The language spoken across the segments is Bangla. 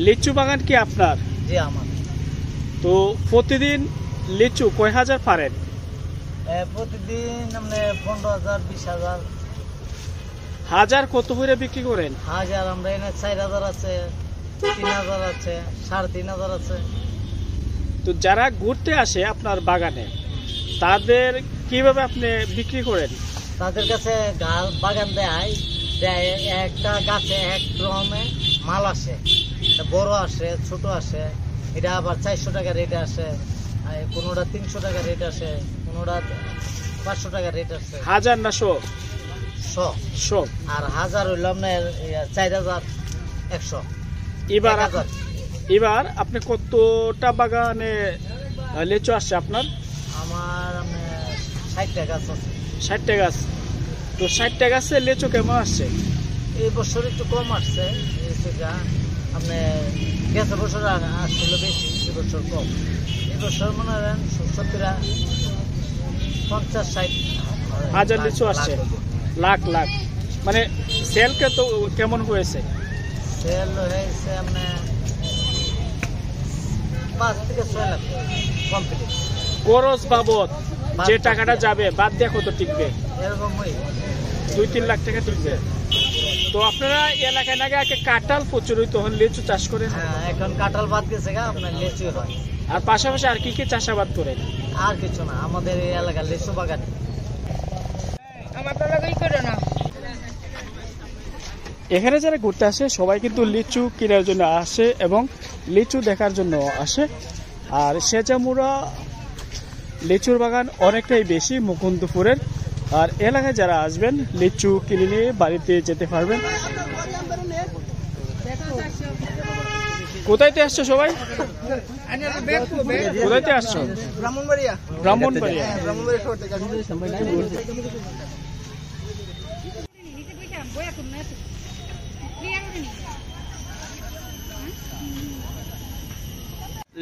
লিচু বাগান কি আপনার? জি আমার। তো প্রতিদিন লিচু কয় হাজার পারেন? প্রতিদিন আমরা 15,000 20,000। হাজার কত করে বিক্রি করেন? হাজার আমরা এনে 4,000 আছে, 3,000 আছে, 3,500 আছে। তো যারা ঘুরতে আসে আপনার বাগানে তাদের কিভাবে আপনি বিক্রি করেন? তাদের কাছে বাগান দেয়, একটা গাছে এক রকমে মাল আসে, বড় আসে, ছোট আসে। এটা আবার 400 টাকা রেট আসে, কোনোটা 300 টাকা রেট আসে, কোনোটা 500 টাকা রেট আসে। হাজার না শো? শো। আর হাজার হইল আপনার 4,100। এবার আপনি কতটা বাগানে লিচু আসছে আপনার? আমার 60টা গাছ আছে। 60টা গাছ। তো 60টা গাছে লিচু কেমন আসছে? এই বছর একটু কম আসছে, আপনি গেছে বছর আসছিল বেশি, এই বছর কম। এই বছর মনে হয় 50-60 হাজার লিচু আসছে, লাখ লাখ। মানে সেলকে তো কেমন হয়েছে? সেল হয়েছে আপনার 5 থেকে 6 লাখ কমপ্লিট। খরচ বাবদ যে টাকাটা যাবে বাদ দিয়ে কত টিকবে? এরকমই 2-3 লাখ টাকা টিকবে। তো আপনারা এলাকায় নাকি আগে কাঁঠাল প্রচলিত হন, লিচু চাষ করেন? হ্যাঁ, এখন কাঁঠাল বাদ গেছে গা, আপনার লিচু হয়। আর পাশাপাশি আর কি কি চাষাবাদ করেন? আর কিছু না, আমাদের এই এলাকার লিচু বাগান। এখানে যারা ঘুরতে আসে সবাই কিন্তু লিচু কেনার জন্য আসে এবং লিচু দেখার জন্য আসে। আর সেজামুড়া লিচুর বাগান অনেকটাই বেশি মুকুন্দপুরের। আর এলাকায় যারা আসবেন লিচু কিনে নিয়ে বাড়িতে যেতে পারবেন। কোথায়তে আসছো সবাই? কোথায়তে আসছো? ব্রাহ্মণবাড়িয়া। ব্রাহ্মণবাড়িয়া।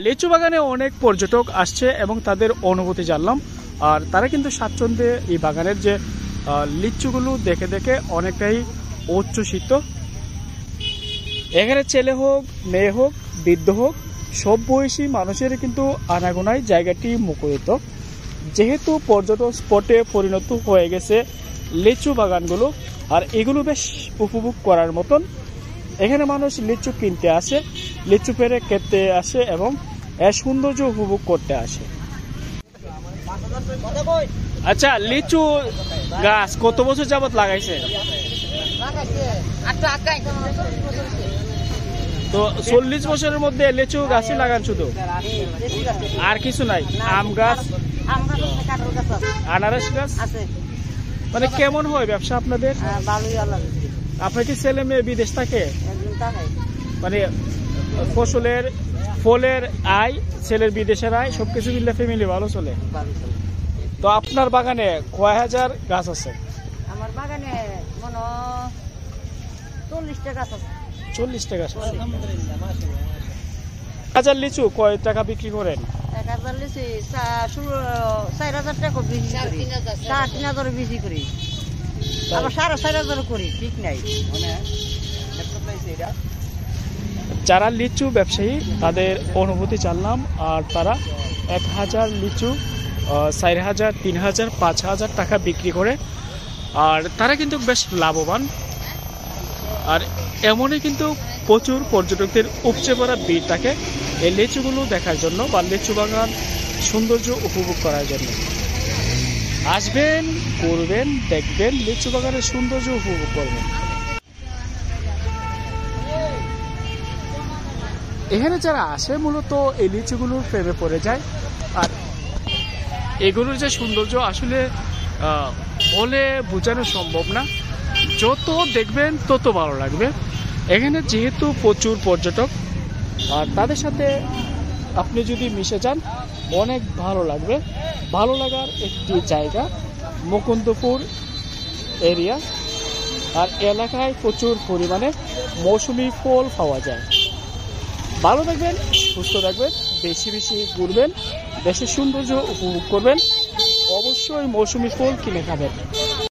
লিচু বাগানে অনেক পর্যটক আসছে এবং তাদের অনুভূতি জানলাম। আর তারা কিন্তু স্বাচ্ছন্দ্যে এই বাগানের যে লিচুগুলো দেখে দেখে অনেকটাই উচ্ছ্বসিত। এখানে ছেলে হোক, মেয়ে হোক, বৃদ্ধ হোক, সব বয়সী মানুষের কিন্তু আনাগোনায় জায়গাটি মুখরিত। যেহেতু পর্যটন স্পটে পরিণত হয়ে গেছে লিচু বাগানগুলো, আর এগুলো বেশ উপভোগ করার মতন। এখানে মানুষ লিচু কিনতে আসে, লিচু পেড়ে খেতে আসে এবং এর সৌন্দর্য উপভোগ করতে আসে। আচ্ছা, লিচু গাছ কত বছর যাবত লাগাইছে? তো 40 বছরের মধ্যে লিচু গাছই লাগান শুধু, আর কিছু নাই? আম গাছ, আনারস গাছ আছে। মানে কেমন হয় ব্যবসা আপনাদের? আপনার কি ছেলে মেয়ে বিদেশ থাকে? মানে ফলের আয়, ছেলের বিদেশের আয়, সবকিছু মিলে ফ্যামিলি ভালো চলে। তো আপনার বাগানে কয় হাজার গাছ আছে? আমার বাগানে মনে 40টা গাছ আছে। 40টা গাছ আছে। হাজার লিচু কয় টাকা বিক্রি করেন? 1000 লিচু 4,000 টাকা বিক্রি করি, 3,500 বিক্রি করি, আবার 4,500 করি, ঠিক নাই। যারা লিচু ব্যবসায়ী তাদের অনুভূতি জানলাম। আর তারা 1000 লিচু 4,000, 3,000, 5,000 টাকা বিক্রি করে। আর তারা কিন্তু বেশ লাভবান। আর এমনই কিন্তু প্রচুর পর্যটকদের উপচে পড়া ভিড় থাকে এই লিচুগুলো দেখার জন্য বা লিচু বাগান সৌন্দর্য উপভোগ করার জন্য। আসবেন, ঘুরবেন, দেখবেন, লিচু বাগানের সৌন্দর্য উপভোগ করবেন। এখানে যারা আসে মূলত এই লিচুগুলোর প্রেমে পড়ে যায়। আর এগুলোর যে সৌন্দর্য আসলে বলে বোঝানো সম্ভব না। যত দেখবেন তত ভালো লাগবে। এখানে যেহেতু প্রচুর পর্যটক, আর তাদের সাথে আপনি যদি মিশে যান অনেক ভালো লাগবে। ভালো লাগার একটি জায়গা মুকুন্দপুর এরিয়া। আর এলাকায় প্রচুর পরিমাণে মৌসুমি ফল পাওয়া যায়। ভালো থাকবেন, সুস্থ থাকবেন, বেশি বেশি ঘুরবেন, দেশের সৌন্দর্য উপভোগ করবেন, অবশ্যই মৌসুমি ফল কিনে খাবেন।